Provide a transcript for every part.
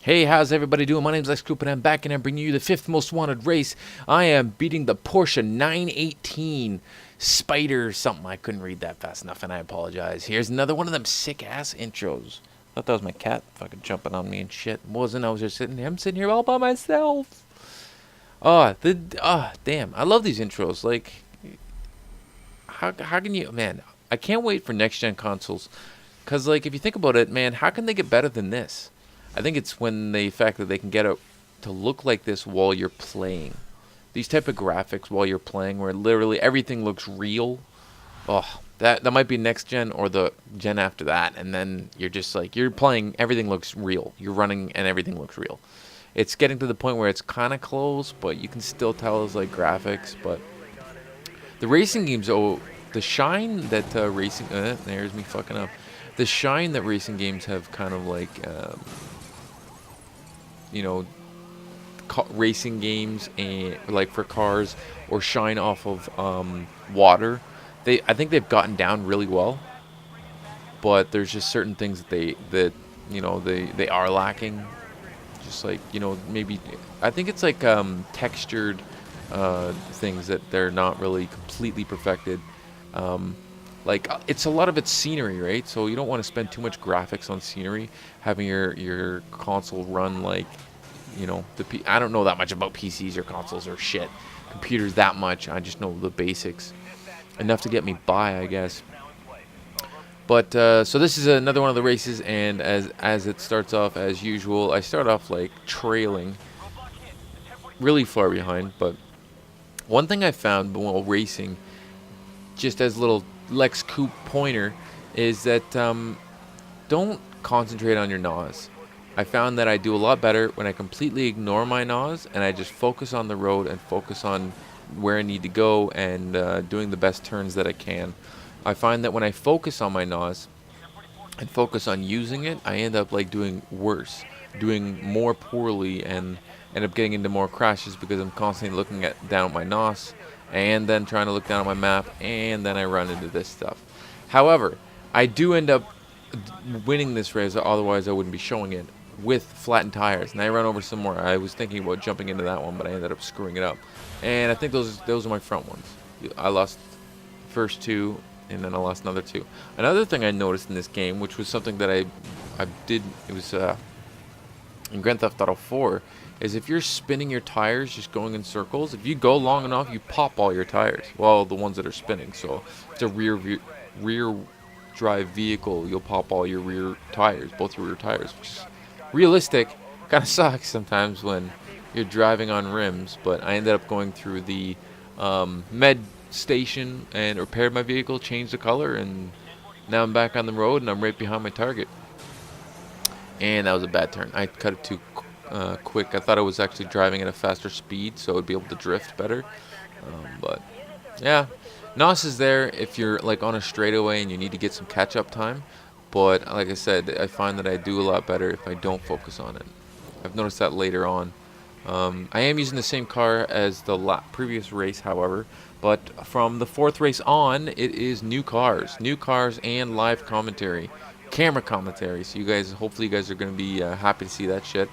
Hey, how's everybody doing? My name's Coupe and I'm back and I'm bringing you the 5th most wanted race. I am beating the Porsche 918 Spider something. I couldn't read that fast enough and I apologize. Here's another one of them sick ass intros. Thought that was my cat fucking jumping on me and shit. Wasn't. I was just sitting here. I'm sitting here all by myself. Damn. I love these intros. Like, how can you, man, I can't wait for next gen consoles. Cause like, if you think about it, man, how can they get better than this? I think it's when the fact that they can get it to look like this while you're playing. These type of graphics while you're playing, where literally everything looks real. Oh, that might be next gen or the gen after that, and then you're just like you're playing. Everything looks real. You're running, and everything looks real. It's getting to the point where it's kind of close, but you can still tell it's like graphics. But the racing games, the shine that racing. There's me fucking up. The shine that racing games have kind of like. You know, racing games and like for cars or shine off of water. I think they've gotten down really well, but there's just certain things that they are lacking. Just like maybe I think it's like textured things that they're not really completely perfected. Like it's a lot of it's scenery, right? So you don't want to spend too much graphics on scenery, having your console run like, I don't know that much about PCs or consoles or shit, computers that much. I just know the basics, enough to get me by, I guess. But so this is another one of the races, and as it starts off as usual, I start off like trailing, really far behind. But one thing I found while racing, just as a little Lex Coupe pointer, is that don't concentrate on your NOS. I found that I do a lot better when I completely ignore my NOS and I just focus on the road and focus on where I need to go and doing the best turns that I can. I find that when I focus on my NOS and focus on using it, I end up like doing worse, doing more poorly, and end up getting into more crashes because I'm constantly looking down at my NOS and then trying to look down at my map, and then I run into this stuff. However, I do end up winning this race, otherwise I wouldn't be showing it, with flattened tires. And I ran over some more. I was thinking about jumping into that one, but I ended up screwing it up. And I think those are my front ones. I lost the first two, and then I lost another two. Another thing I noticed in this game, which was something that I did, it was in Grand Theft Auto 4, is if you're spinning your tires, just going in circles, if you go long enough, you pop all your tires. Well, the ones that are spinning. So if it's a rear drive vehicle, you'll pop all your rear tires, both your rear tires, which is realistic. Kind of sucks sometimes when you're driving on rims, but I ended up going through the med station and repaired my vehicle, changed the color, and now I'm back on the road and I'm right behind my target. And that was a bad turn. I cut it too quick. I thought I was actually driving at a faster speed, so I'd be able to drift better. But yeah, NOS is there if you're like on a straightaway and you need to get some catch-up time. But like I said, I find that I do a lot better if I don't focus on it. I've noticed that later on. I am using the same car as the previous race, however. But from the 4th race on, it is new cars and live commentary, camera commentary. So you guys, hopefully, you guys are going to be happy to see that shit.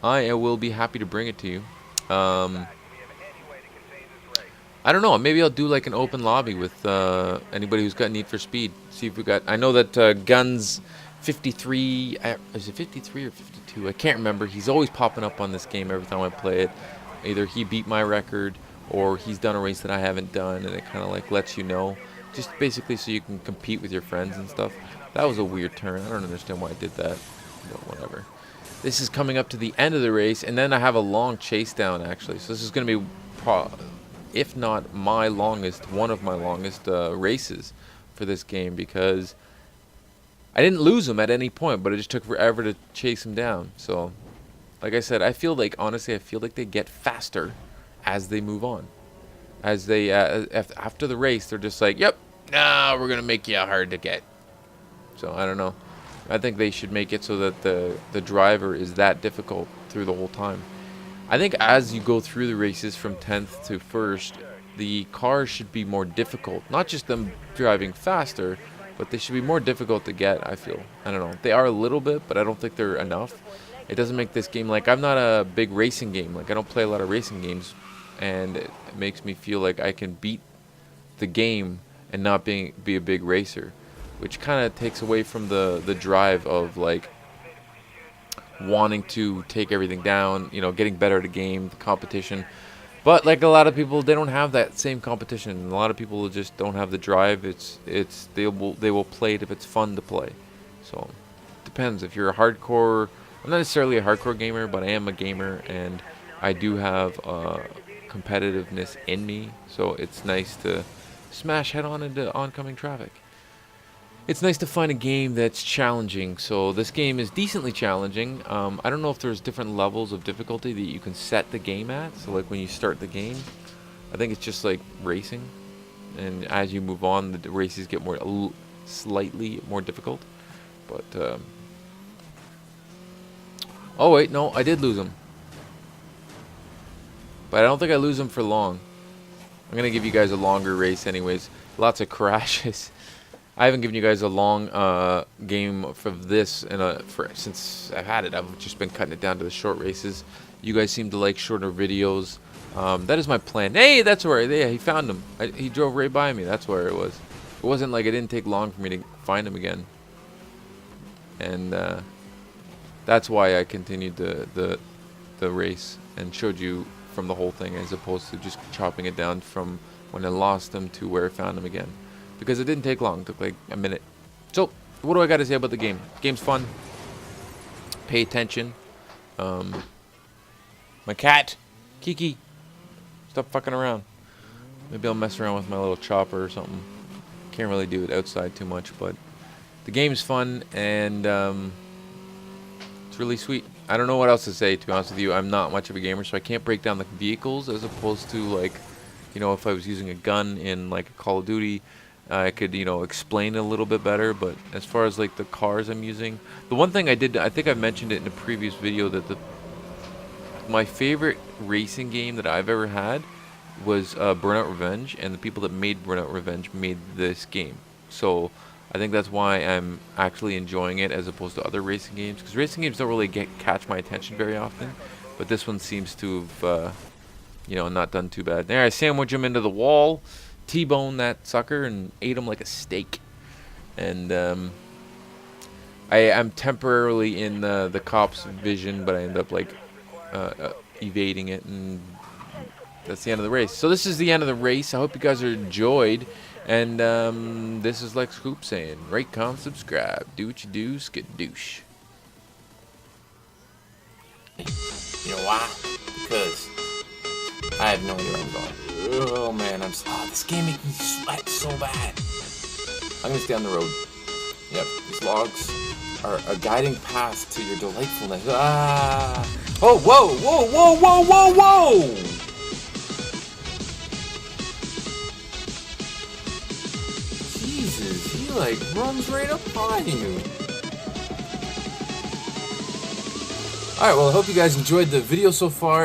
I will be happy to bring it to you. I don't know. Maybe I'll do like an open lobby with anybody who's got Need for Speed. See if we got. I know that Guns 53. Is it 53 or 52? I can't remember. He's always popping up on this game every time I play it. Either he beat my record or he's done a race that I haven't done, and it kind of like lets you know. Just basically so you can compete with your friends and stuff. That was a weird turn. I don't understand why I did that. But whatever. This is coming up to the end of the race, and then I have a long chase down, actually. So this is going to be, if not my longest, one of my longest races for this game, because I didn't lose him at any point, but it just took forever to chase him down. So, like I said, honestly, I feel like they get faster as they move on. As they, after the race, they're just like, yep, nah, we're going to make you hard to get. So, I don't know. I think they should make it so that the driver is that difficult through the whole time. I think as you go through the races from 10th to 1st, the cars should be more difficult. Not just them driving faster, but they should be more difficult to get, I feel. I don't know. They are a little bit, but I don't think they're enough. It doesn't make this game, like, I'm not a big racing game. Like, I don't play a lot of racing games, and it makes me feel like I can beat the game and not be a big racer, which kind of takes away from the drive of, like, wanting to take everything down, you know, getting better at a game, the competition. But like a lot of people, they don't have that same competition. A lot of people just don't have the drive. They will play it if it's fun to play. So depends. If you're a hardcore, I'm not necessarily a hardcore gamer, but I am a gamer, and I do have competitiveness in me. So it's nice to smash head on into oncoming traffic. It's nice to find a game that's challenging. So this game is decently challenging. I don't know if there's different levels of difficulty that you can set the game at. So like when you start the game, I think it's just like racing, and as you move on, the races get slightly more difficult. But oh wait, no, I did lose him, but I don't think I lose him for long. I'm gonna give you guys a longer race, anyways. Lots of crashes. I haven't given you guys a long game for this since I've had it. I've just been cutting it down to the short races. You guys seem to like shorter videos. That is my plan. Hey, that's where. Yeah, he found him. He drove right by me. That's where it was. It wasn't like it didn't take long for me to find him again. And that's why I continued the race and showed you from the whole thing, as opposed to just chopping it down from when I lost him to where I found him again. Because it didn't take long. It took like a minute. So, what do I got to say about the game? The game's fun. Pay attention. My cat, Kiki, stop fucking around. Maybe I'll mess around with my little chopper or something. Can't really do it outside too much, but the game's fun, and it's really sweet. I don't know what else to say, to be honest with you. I'm not much of a gamer, so I can't break down the vehicles, as opposed to, like, you know, if I was using a gun in like a Call of Duty, I could, you know, explain it a little bit better. But as far as like the cars I'm using, the one thing I think I mentioned it in a previous video, that my favorite racing game that I've ever had was Burnout Revenge, and the people that made Burnout Revenge made this game. So I think that's why I'm actually enjoying it, as opposed to other racing games, because racing games don't really catch my attention very often. But this one seems to have, you know, not done too bad. There, I sandwich him into the wall, T-bone that sucker, and ate him like a steak. And I'm temporarily in the cop's vision, but I end up like evading it, and that's the end of the race. So this is the end of the race. I hope you guys are enjoyed. And this is like Coupe saying, rate, comment, subscribe. Do what you do, skadoosh. You know why? Because I have no idea where I'm going. Oh man, this game makes me sweat so bad. I'm gonna stay on the road. Yep, these logs are a guiding path to your delightfulness. Ah! Oh, whoa, whoa, whoa, whoa, whoa, whoa! Jesus, he like runs right up on you. Alright, well, I hope you guys enjoyed the video so far.